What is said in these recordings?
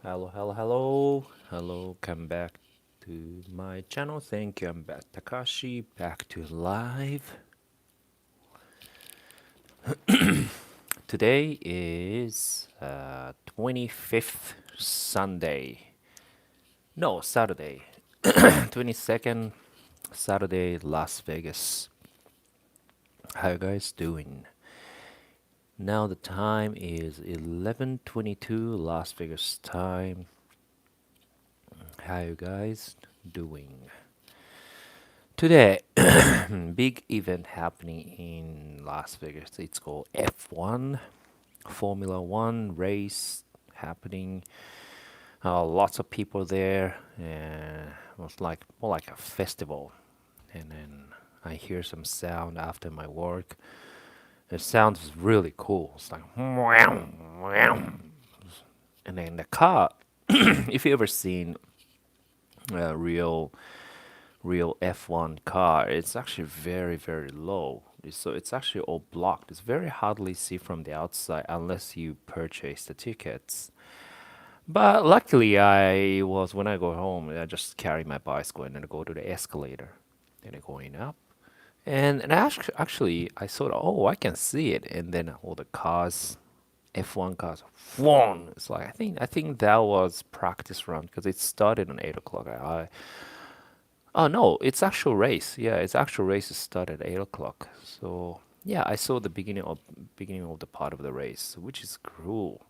Hello, hello, hello. Hello, come back to my channel. Thank you. I'm back. Takashi, back to live. Today is 25th Sunday. No, Saturday. 22nd Saturday, Las Vegas. How you guys doing? Now the time is 11:22 Las Vegas time. How you guys doing? Today, big event happening in Las Vegas. It's called F1, Formula One race happening. Lots of people there, and it was like more like a festival. And then I hear some sound after my work. The sound is really cool. It's like, and then the car. If you ever seen a real F1 car, it's actually very, very low. So it's actually all blocked. It's very hardly see from the outside unless you purchase the tickets. But luckily, when I go home, I just carry my bicycle and then go to the escalator. Then I going up. And actually, I saw, oh, I can see it. And then all the cars, F1 cars, whoom. It's like, I think that was practice run because it started on 8 o'clock. Oh no, it's actual race. Yeah, it's actual race started at 8 o'clock. So yeah, I saw the beginning of the part of the race, which is cool.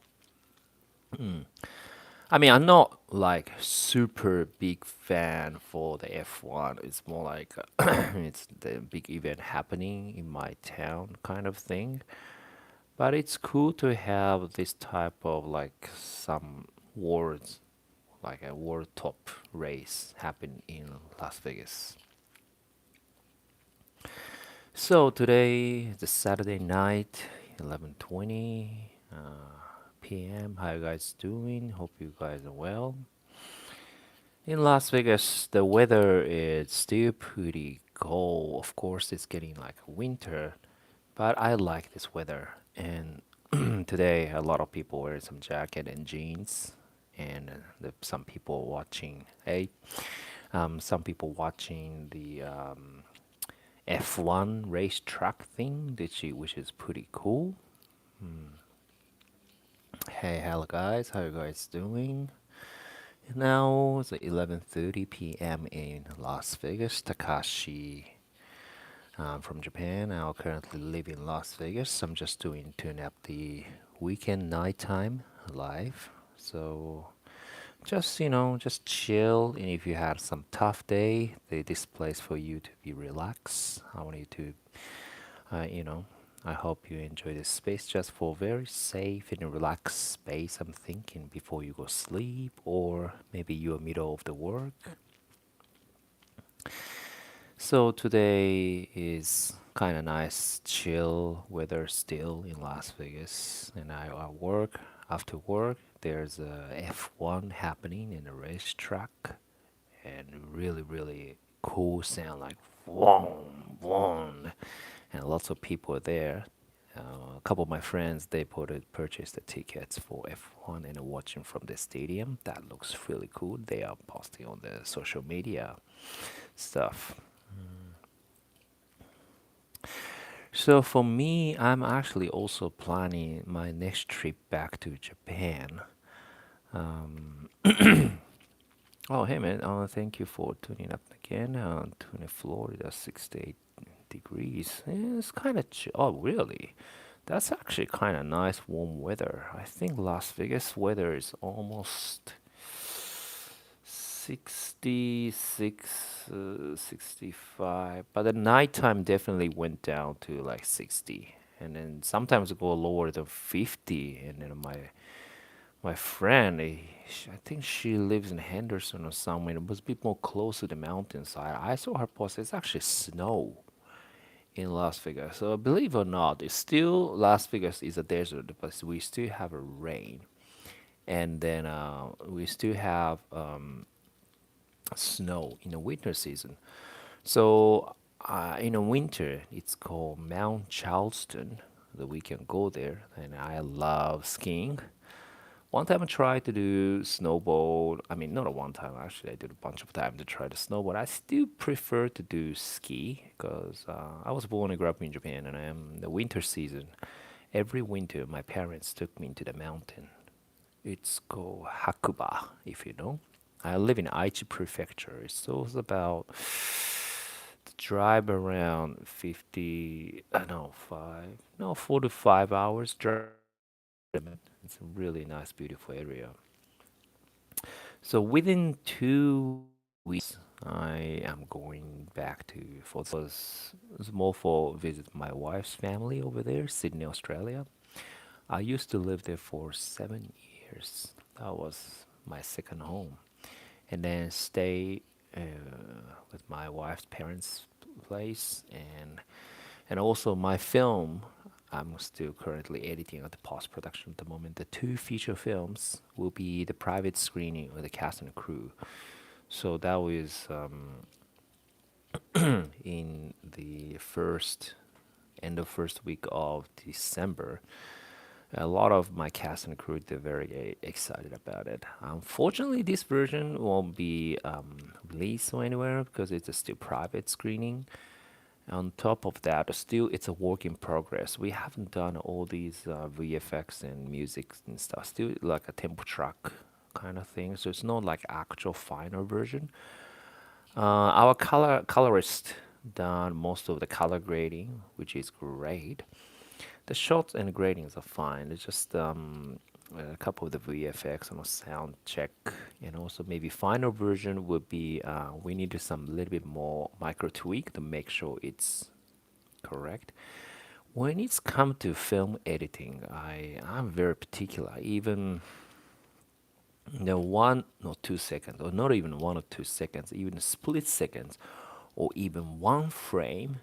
I mean, I'm not like super big fan for the F1. It's more like it's the big event happening in my town kind of thing. But it's cool to have this type of like some worlds, like a world top race happen in Las Vegas. So today is a Saturday night, 11:20 p.m. How you guys doing? Hope you guys are well. In Las Vegas, the weather is still pretty cold. Of course, it's getting like winter, but I like this weather. And today, a lot of people wear some jacket and jeans, and some people watching. Some people watching the F1 racetrack thing, which is pretty cool. Hey, hello guys, how you guys doing? Now it's 11:30 p.m. in Las Vegas. Takashi from Japan. I currently live in Las Vegas. I'm just doing tune up the weekend nighttime live. So just chill. And if you had some tough day, this place for you to be relaxed. I want you to Uh, you know, I hope you enjoy this space just for very safe and relaxed space. I'm thinking before you go sleep, or maybe you're middle of the work. So today is kind of nice, chill weather still in Las Vegas, and I work. After work, there's a F1 happening in a racetrack, and really, really cool sound like vroom, vroom, and lots of people are there. A couple of my friends purchased the tickets for F1 and are watching from the stadium. That looks really cool. They are posting on the social media stuff. So for me, I'm actually also planning my next trip back to Japan. Um, oh, hey man, thank you for tuning up again. To Florida, 68 degrees. It's kind of chill. Oh, really? That's actually kind of nice warm weather. I think Las Vegas weather is almost 66, 65, but the nighttime definitely went down to like 60, and then sometimes it go lower than 50. And then my friend, I think she lives in Henderson or somewhere. It was a bit more close to the mountainside. I saw her post. It's actually snow in Las Vegas. So believe it or not, it's still Las Vegas is a desert, but we still have a rain, and then we still have snow in the winter season. So in the winter, it's called Mount Charleston. That we can go there, and I love skiing. One time I tried to do snowboard. I mean, not a one time actually. I did a bunch of time to try to snowboard. I still prefer to do ski because I was born and grew up in Japan, and the winter season. Every winter, my parents took me into the mountain. It's called Hakuba, if you know. I live in Aichi Prefecture. So it's about to drive around 50, no, 4 to 5 hours drive. It's a really nice, beautiful area. So within 2 weeks, I am going back to for was more for visit my wife's family over there, Sydney, Australia. I used to live there for 7 years. That was my second home, and then stay with my wife's parents' place, and also my film. I'm still currently editing at the post production at the moment. The two feature films will be the private screening with the cast and crew. So that was in the first end of first week of December. A lot of my cast and crew they're very excited about it. Unfortunately, this version won't be released or anywhere because it's a still private screening. On top of that, still it's a work in progress. We haven't done all these VFX and music and stuff. Still like a tempo track kind of thing. So it's not like actual final version. Our colorist done most of the color grading, which is great. The shots and gradings are fine. It's just a couple of the VFX and a sound check, and also maybe final version would be we need some little bit more micro tweak to make sure it's correct. When it's come to film editing, I'm very particular. Even the 1 or 2 seconds, or not even 1 or 2 seconds, even split seconds, or even one frame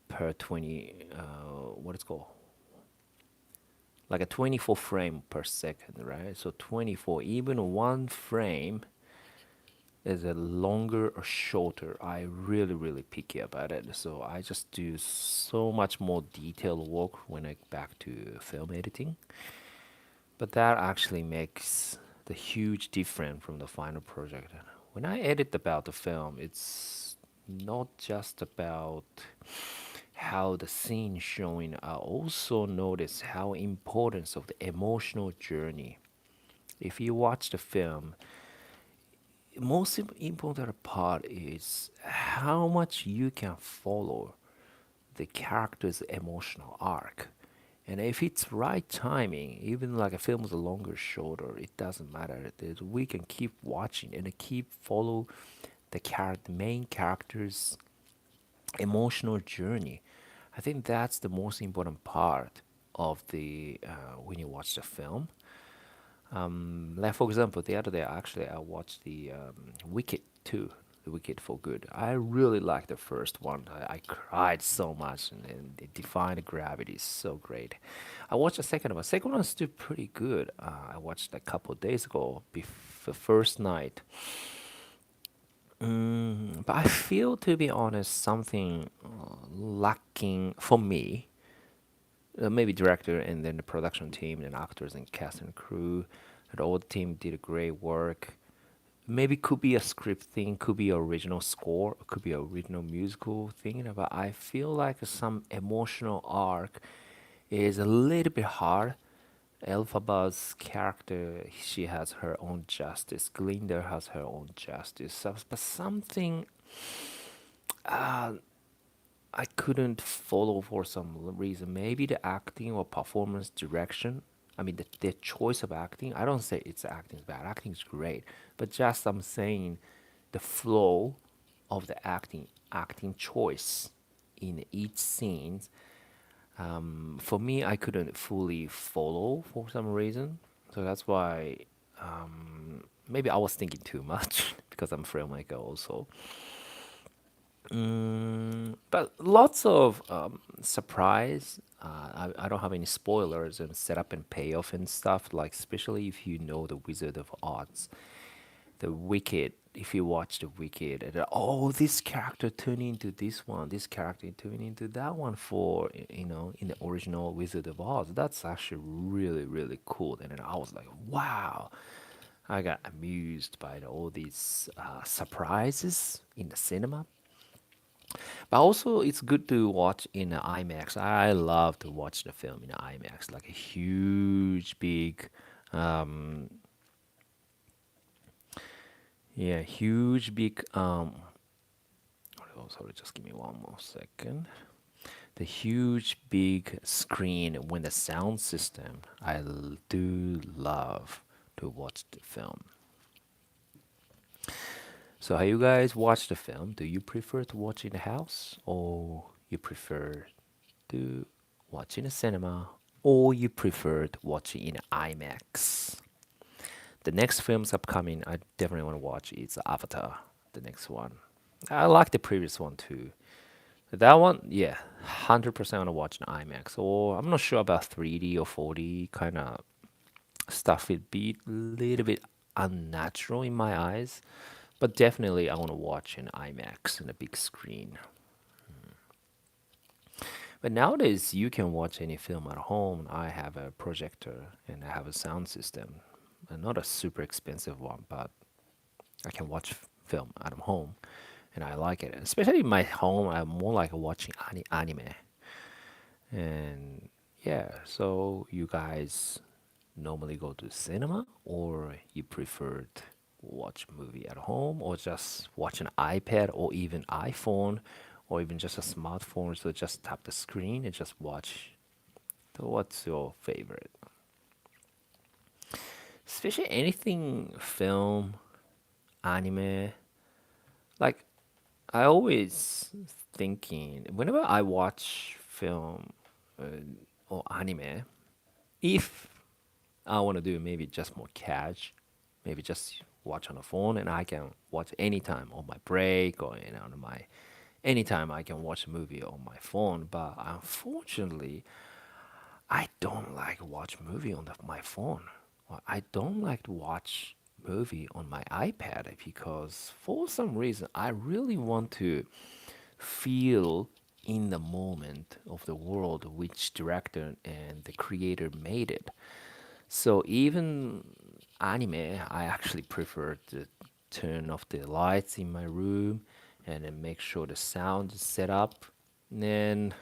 per 20, what it's called, like a 24 frame per second, right? So 24, even one frame is a longer or shorter. I really, really picky about it. So I just do so much more detailed work when I back to film editing. But that actually makes the huge difference from the final project. When I edit about the film, it's not just about how the scene is showing. I also notice how importance of the emotional journey. If you watch the film, most important part is how much you can follow the character's emotional arc. And if it's right timing, even like a film is longer, shorter, it doesn't matter. We can keep watching and keep follow the main character's emotional journey. I think that's the most important part of the when you watch the film. Like for example, the other day actually I watched the Wicked 2, the Wicked for Good. I really liked the first one. I cried so much, and the Define Gravity is so great. I watched the second one. Second one is still pretty good. I watched a couple of days ago, the first night. But I feel, to be honest, something lacking for me. Maybe director and then the production team and actors and cast and crew and all the team did a great work. Maybe could be a script thing, could be original score, could be original musical thing, but I feel like some emotional arc is a little bit hard. Elphaba's character, she has her own justice. Glinda has her own justice. But something I couldn't follow for some reason. Maybe the acting or performance direction. I mean, the choice of acting. I don't say it's acting is bad. Acting is great, but just I'm saying the flow of the acting choice in each scene. For me, I couldn't fully follow for some reason. So that's why maybe I was thinking too much because I'm a filmmaker also. But lots of surprise. I don't have any spoilers and setup and payoff and stuff. Like especially if you know the Wizard of Oz, the Wicked if you watch the Wicked, and, oh, this character turned into this one, this character turned into that one for in the original Wizard of Oz. That's actually really really cool. And then I was like, wow, I got amused by all these surprises in the cinema. But also, it's good to watch in IMAX. I love to watch the film in IMAX, like a huge, big, um, yeah, huge, big. Oh, sorry, just give me one more second. The huge, big screen when the sound system. Do love to watch the film. So, how you guys watch the film? Do you prefer to watch in the house, or you prefer to watch in a cinema, or you preferred watching in IMAX? The next film's upcoming, I definitely want to watch is Avatar, the next one. I like the previous one too. That one, yeah, 100% want to watch in IMAX. Or I'm not sure about 3D or 4D kind of stuff. It'd be a little bit unnatural in my eyes, but definitely I want to watch in IMAX in a big screen. But nowadays, you can watch any film at home. I have a projector and I have a sound system. Not a super expensive one, but I can watch film at home and I like it. Especially in my home, I'm more like watching anime. And yeah, so you guys normally go to cinema or you prefer to watch movie at home or just watch an iPad or even iPhone or even just a smartphone, so just tap the screen and just watch. So what's your favorite? Especially anything film, anime. Like I always thinking whenever I watch film or anime, if I want to do maybe just more cash, maybe just watch on the phone and I can watch anytime on my break or on my anytime I can watch a movie on my phone. But unfortunately, I don't like watch movie on my phone. Well, I don't like to watch movie on my iPad because for some reason I really want to feel in the moment of the world which director and the creator made it. So even anime, I actually prefer to turn off the lights in my room and then make sure the sound is set up. And then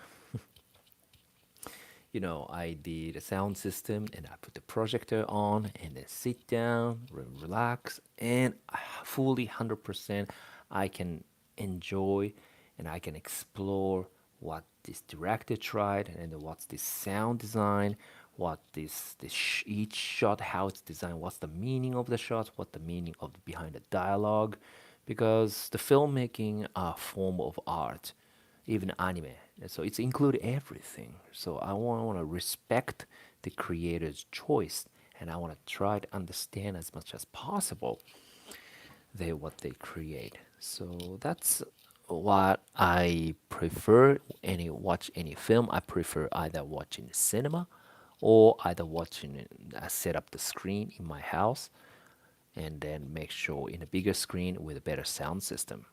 I did a sound system and I put the projector on and then sit down, relax, and fully 100% I can enjoy and I can explore what this director tried and what's this sound design, what each shot, how it's designed, what's the meaning of the shots, what the meaning of behind the dialogue, because the filmmaking are a form of art, even anime. And so it's include everything. So I want to respect the creator's choice, and I want to try to understand as much as possible what they create. So that's what I prefer. Watch any film, I prefer either watching cinema or either watching it. I set up the screen in my house and then make sure in a bigger screen with a better sound system.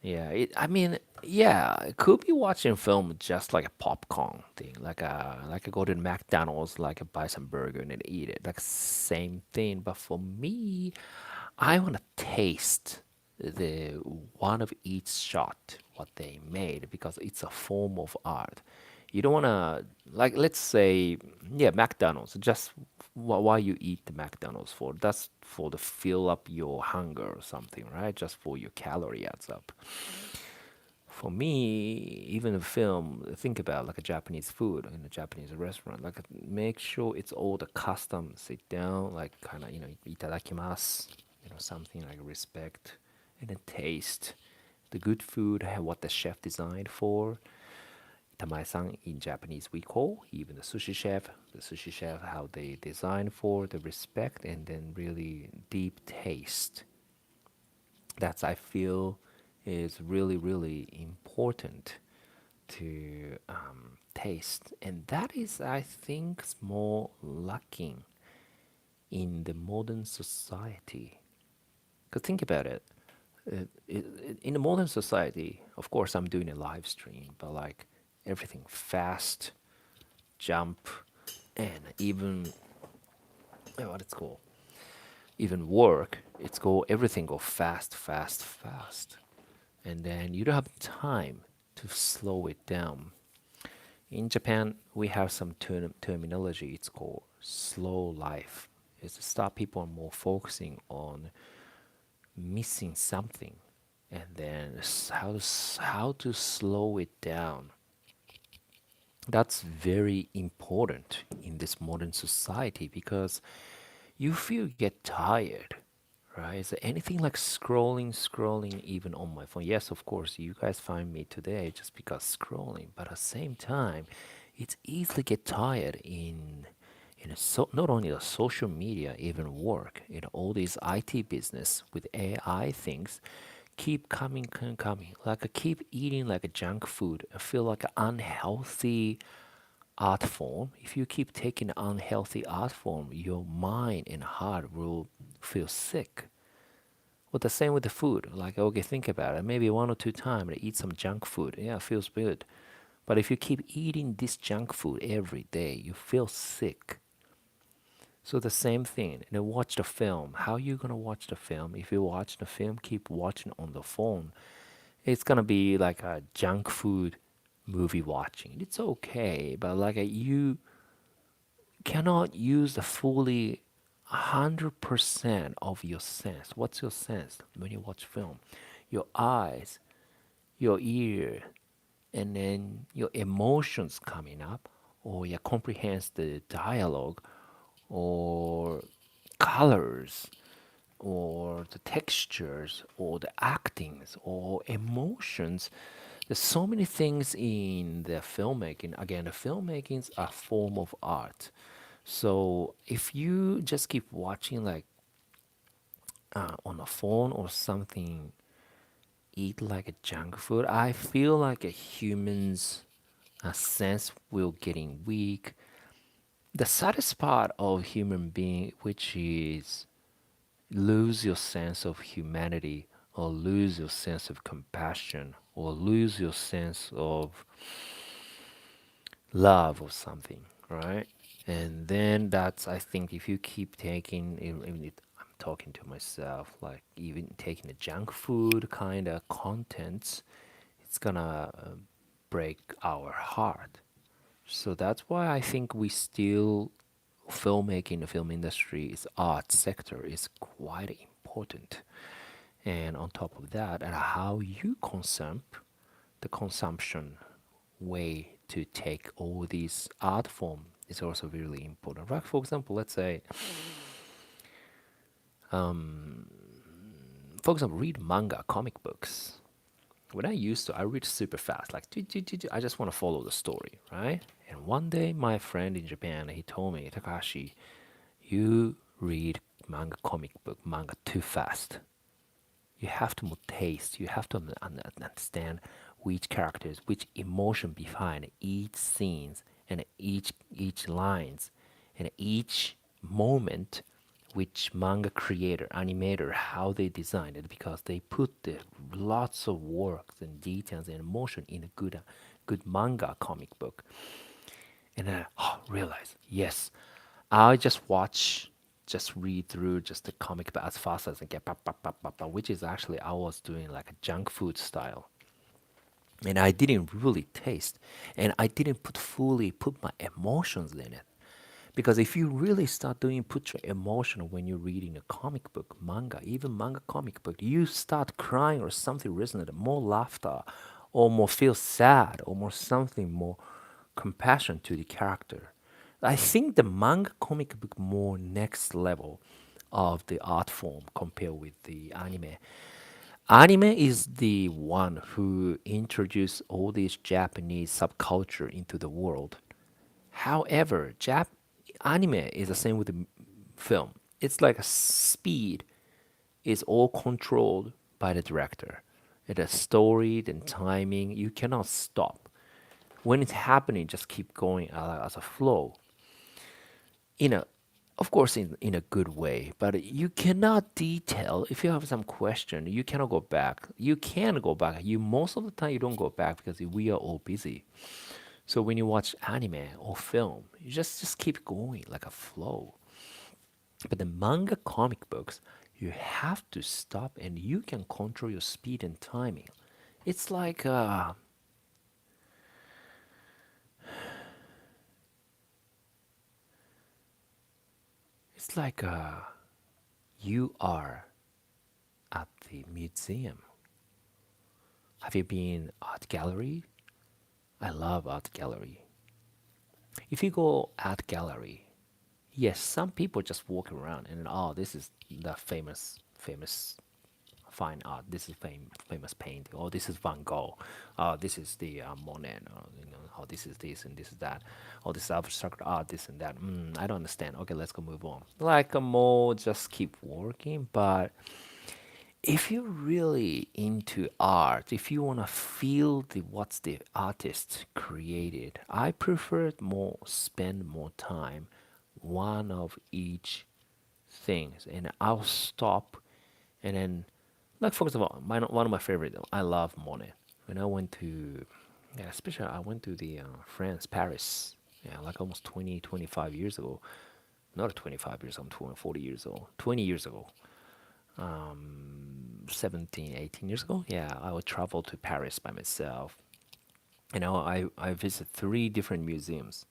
Yeah, I mean, yeah, it could be watching film just like a popcorn thing, like I go to McDonald's, like I buy some burger and then eat it, like same thing. But for me, I want to taste the one of each shot what they made because it's a form of art. You don't want to, like, let's say, yeah, McDonald's, just why you eat the McDonald's for? That's for to fill up your hunger or something, right? Just for your calorie adds up. For me, even a film, think about like a Japanese food in a Japanese restaurant. Like, make sure it's all the custom. Sit down, like kind of itadakimasu, something like respect, and then taste the good food, what the chef designed for. Tamae-san in Japanese we call, even the sushi chef, how they design for the respect and then really deep taste. That's I feel is really really important to taste, and that is I think more lacking in the modern society. Because think about it. In the modern society, of course, I'm doing a live stream, but like everything fast, jump, and even what it's called, even work, it's go everything go fast, fast, fast, and then you don't have time to slow it down. In Japan, we have some terminology. It's called slow life. It's to stop people more focusing on missing something, and then how to slow it down. That's very important in this modern society because you feel get tired, right? So anything like scrolling even on my phone. Yes, of course, you guys find me today just because scrolling, but at the same time, it's easily get tired not only the social media, even work. All these IT business with AI things keep coming. Like I keep eating like a junk food. I feel like an unhealthy art form. If you keep taking unhealthy art form, your mind and heart will feel sick. Well, the same with the food. Like, okay, think about it. Maybe one or two times I eat some junk food. Yeah, it feels good. But if you keep eating this junk food every day, you feel sick. So the same thing. Watch the film. How you gonna watch the film? If you watch the film, keep watching on the phone. It's gonna be like a junk food movie watching. It's okay, but like you cannot use the fully 100% of your sense. What's your sense when you watch film? Your eyes, your ear, and then your emotions coming up, or you comprehend the dialogue, or colors, or the textures, or the actings, or emotions. There's so many things in the filmmaking. Again, the filmmaking is a form of art. So if you just keep watching like on a phone or something, eat like a junk food, I feel like a human's sense will getting weak. The saddest part of human being, which is lose your sense of humanity or lose your sense of compassion or lose your sense of love or something, right? And then that's, I think, if you keep taking, I'm talking to myself, like even taking the junk food kind of contents, it's gonna break our heart. So that's why I think we still, filmmaking, the film industry, is art sector is quite important. And on top of that, and how you consume, the consumption way to take all these art form is also really important. Right? For example, let's say, for example, read manga, comic books. When I used to, I read super fast, like I just want to follow the story, right? And one day, my friend in Japan, he told me, Takashi, you read manga, comic book, manga too fast. You have to more taste. You have to understand which characters, which emotion behind each scenes and each lines and each moment, which manga creator, animator, how they designed it, because they put the lots of work and details and emotion in a good manga comic book. And then I realized, yes, I just read through just the comic book as fast as I can, which is actually I was doing like a junk food style. And I didn't really taste, and I didn't fully put my emotions in it. Because if you really start doing put your emotion when you're reading a comic book, manga, even manga comic book, you start crying or something resonant, more laughter, or more feel sad, or more something more compassion to the character. I think the manga comic book more next level of the art form compared with the anime. Anime is the one who introduced all this Japanese subculture into the world. However, anime is the same with the film. It's like a speed is all controlled by the director. The story, the timing, you cannot stop. When it's happening, just keep going as a flow. You know, of course in a good way, but you cannot detail. If you have some question, you cannot go back. You can go back. You most of the time you don't go back because we are all busy. So when you watch anime or film, you just keep going like a flow. But the manga comic books, you have to stop and you can control your speed and timing. It's like it's like you are at the museum. Have you been art gallery? I love art gallery. If you go art gallery, yes, some people just walk around and oh, this is the famous fine art. This is famous painting. Oh, this is Van Gogh. Oh, this is the Monet. Oh, this is this and this is that. Oh, this is abstract art. This and that. I don't understand. Okay, let's go move on. Like a more just keep working, but if you're really into art, if you want to feel the what's the artist created, I prefer more spend more time one of each things, and I'll stop, and then like for example, one of my favorite. I love Monet. When I went to, yeah, especially I went to the France, Paris, yeah, like almost 20, 25 years ago. Not 25 years, I'm 20, 40 years old. 20 years ago. 17, 18 years ago, yeah, I would travel to Paris by myself. I visit three different museums.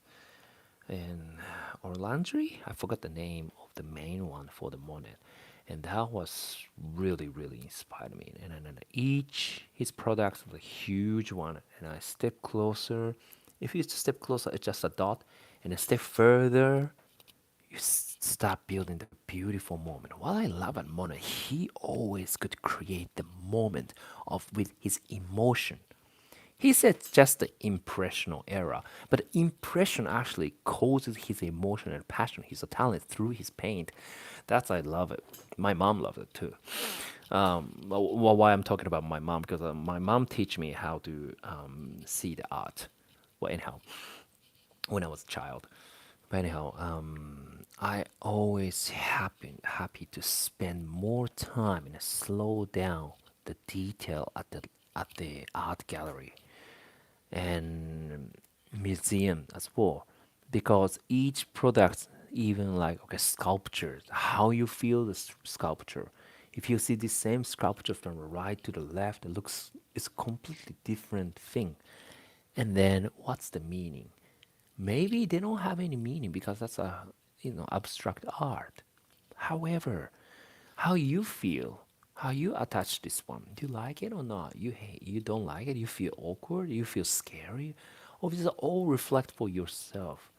In Orlandry, I forgot the name of the main one for the Monet. And that was really, really inspired me. And each his products was a huge one. And I step closer. If you step closer, it's just a dot. And then step further, you start building the beautiful moment. What I love at Monet, he always could create the moment of with his emotion. He said just the impressional era, but impression actually causes his emotion and passion, his talent through his paint. That's I love it. My mom loved it too. Why I'm talking about my mom because my mom teach me how to see the art. Well, anyhow, when I was a child. But anyhow, I always happy to spend more time and slow down the detail at the art gallery and museum as well, because each product, even like okay sculptures, how you feel the sculpture. If you see the same sculpture from the right to the left, it looks it's completely different thing. And then what's the meaning? Maybe they don't have any meaning because that's a abstract art. However, how you feel, how you attach this one, do you like it or not? You don't like it, you feel awkward, you feel scary, or this is all reflect for yourself.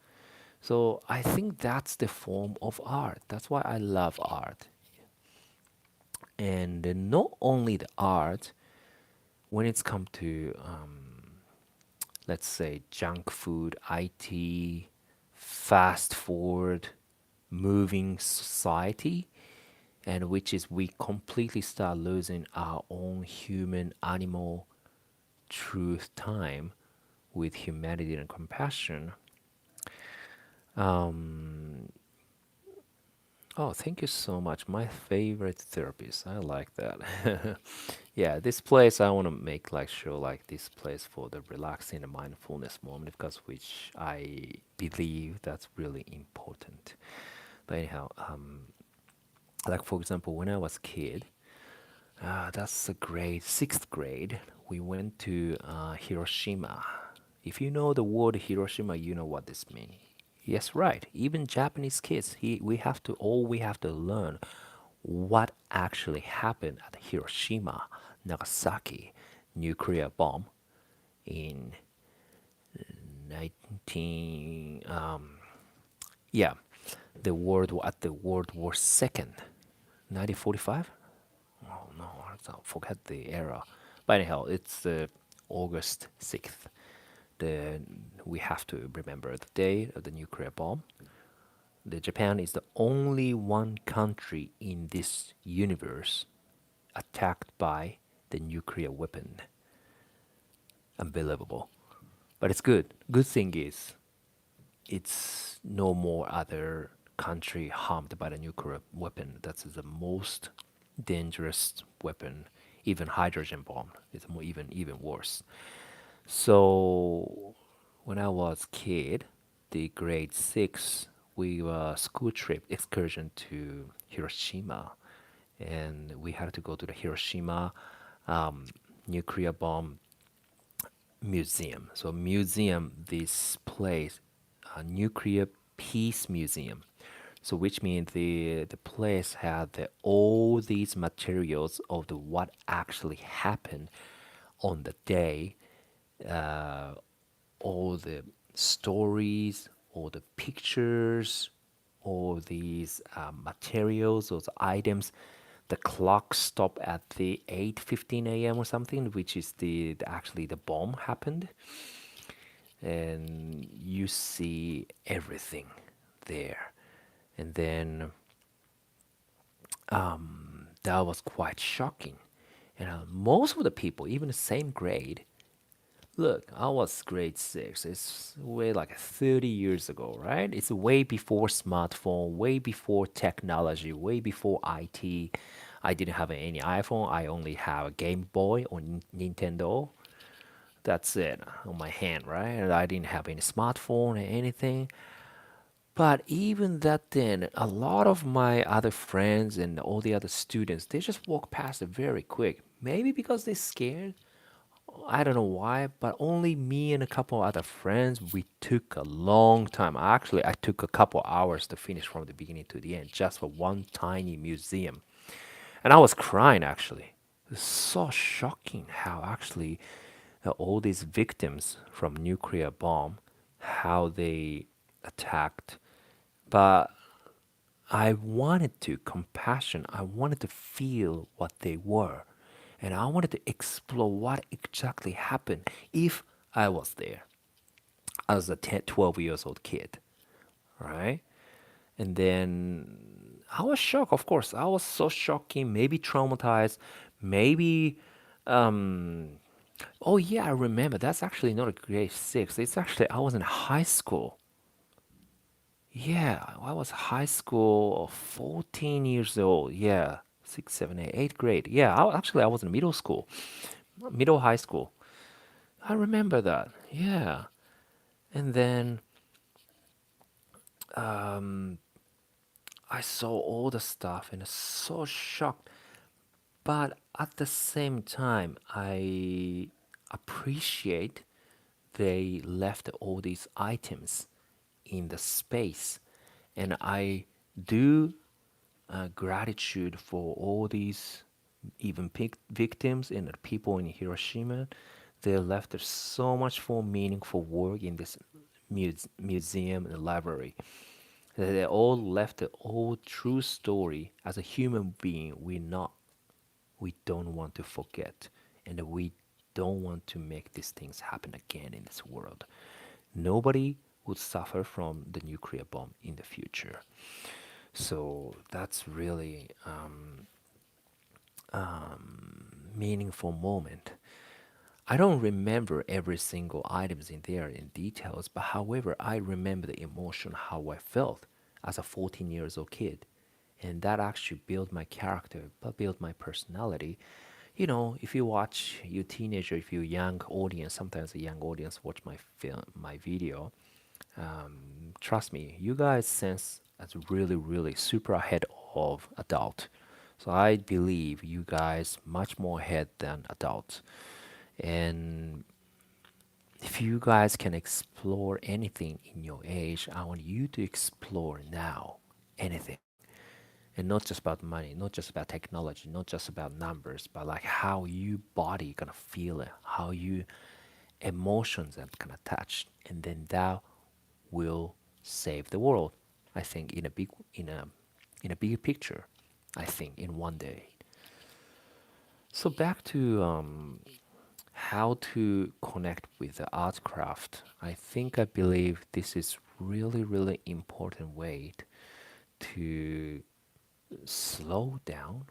So I think that's the form of art. That's why I love art. And not only the art, when it's come to let's say junk food, IT, fast forward, moving society, and which is we completely start losing our own human animal truth time with humanity and compassion. Oh, thank you so much. My favorite therapist. I like that. Yeah, this place I want to make like show like this place for the relaxing and mindfulness moment because which I believe that's really important. But anyhow, like for example, when I was kid, that's a grade, sixth grade. We went to Hiroshima. If you know the word Hiroshima, you know what this means. Yes, right. Even Japanese kids, we have to learn what actually happened at Hiroshima, Nagasaki nuclear bomb in 19 yeah, the World War Second, 1945. Oh no, I forget the era. But anyhow, it's August 6th. The we have to remember the day of the nuclear bomb. The Japan is the only one country in this universe attacked by the nuclear weapon. Unbelievable. But it's good. Good thing is it's no more other country harmed by the nuclear weapon. That's the most dangerous weapon. Even hydrogen bomb is more, even worse. So when I was kid, the grade six, we were school trip excursion to Hiroshima, and we had to go to the Hiroshima um, nuclear bomb museum. So museum, this place, a nuclear peace museum. So which means the place had all these materials of the what actually happened on the day, uh, all the stories, all the pictures, all these materials, those items. The clock stopped at the 8:15 a.m. or something, which is actually the bomb happened, and you see everything there. And then that was quite shocking. And most of the people, even the same grade, look, I was grade six. It's way like 30 years ago, right? It's way before smartphone, way before technology, way before IT. I didn't have any iPhone. I only have a Game Boy or Nintendo. That's it on my hand, right? And I didn't have any smartphone or anything. But even that then, a lot of my other friends and all the other students, they just walk past it very quick. Maybe because they're scared. I don't know why, but only me and a couple other friends, we took a long time. Actually, I took a couple hours to finish from the beginning to the end just for one tiny museum. And I was crying actually. It's so shocking how actually all these victims from nuclear bomb, how they attacked. But I wanted to compassion. I wanted to feel what they were. And I wanted to explore what exactly happened if I was there as a 10, 12 years old kid, right? And then I was shocked, of course. I was so shocking, maybe traumatized, maybe oh yeah, I remember. That's actually not a grade six. It's actually I was in high school. Yeah, I was high school, 14 years old. Yeah, six, seven, eight, eighth grade. Yeah, actually I was in middle school, middle high school. I remember that. Yeah, and then I saw all the stuff and I was so shocked. But at the same time, I appreciate they left all these items in the space, and I do gratitude for all these even victims and the people in Hiroshima. They left so much for meaningful work in this museum and library. They all left the whole true story as a human being. We don't want to forget, and we don't want to make these things happen again in this world. Nobody would suffer from the nuclear bomb in the future. So that's really meaningful moment. I don't remember every single items in there in details, but however, I remember the emotion, how I felt as a 14 years old kid. And that actually built my character, but built my personality. You know, if you watch, you teenager, if you young audience, sometimes a young audience watch my film, my video, trust me, you guys sense as really, really super ahead of adult. So I believe you guys much more ahead than adults. And if you guys can explore anything in your age, I want you to explore now anything. And not just about money, not just about technology, not just about numbers, but like how you body gonna feel it, how you emotions are gonna touch, and then that will save the world. I think in a bigger picture. I think in one day. So back to how to connect with the art craft. I believe this is really really important way to slow down,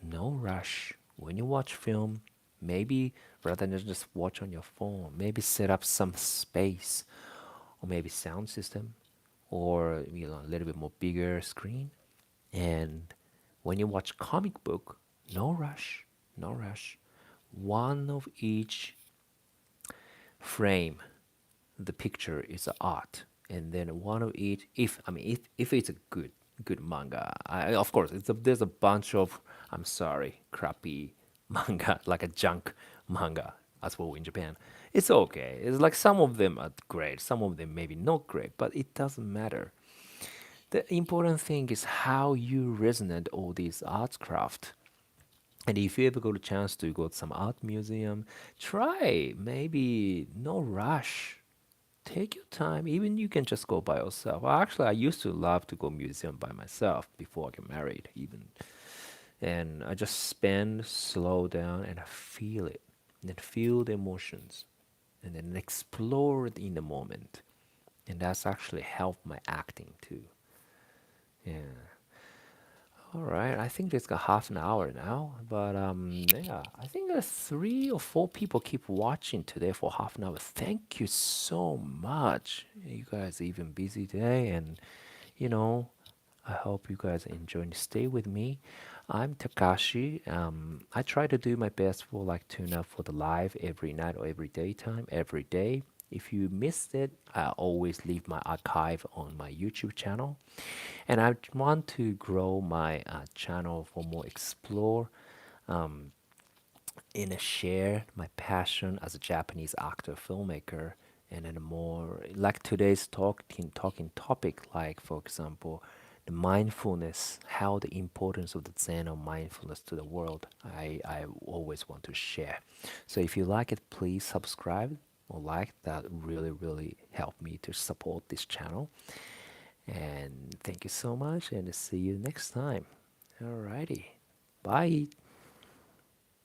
no rush. When you watch film, maybe rather than just watch on your phone, maybe set up some space or maybe sound system or a little bit more bigger screen. And when you watch comic book, no rush, no rush. One of each frame, the picture is art, and then one of each. If it's a good manga, of course there's a bunch of, I'm sorry, crappy manga, like a junk manga as well in Japan. It's okay. It's like some of them are great, some of them maybe not great, but it doesn't matter. The important thing is how you resonate all these arts craft. And if you ever got a chance to go to some art museum, try. Maybe no rush. Take your time. Even you can just go by yourself. Actually, I used to love to go museum by myself before I get married, even. And I just spend, slow down, and I feel it. And then feel the emotions. And then explore it in the moment. And that's actually helped my acting too. Yeah. All right, I think it's got half an hour now, but yeah, I think there's 3 or 4 people keep watching today for half an hour. Thank you so much. You guys are even busy today, and you know, I hope you guys enjoy and stay with me. I'm Takashi. I try to do my best for like tune up for the live every night or every daytime, every day. If you missed it, I always leave my archive on my YouTube channel. And I want to grow my channel for more explore in a share my passion as a Japanese actor filmmaker, and then more like today's talking topic, like for example the mindfulness, how the importance of the Zen or mindfulness to the world. I always want to share. So if you like it, please subscribe or like. That really help me to support this channel. And thank you so much, and see you next time. Alrighty, bye.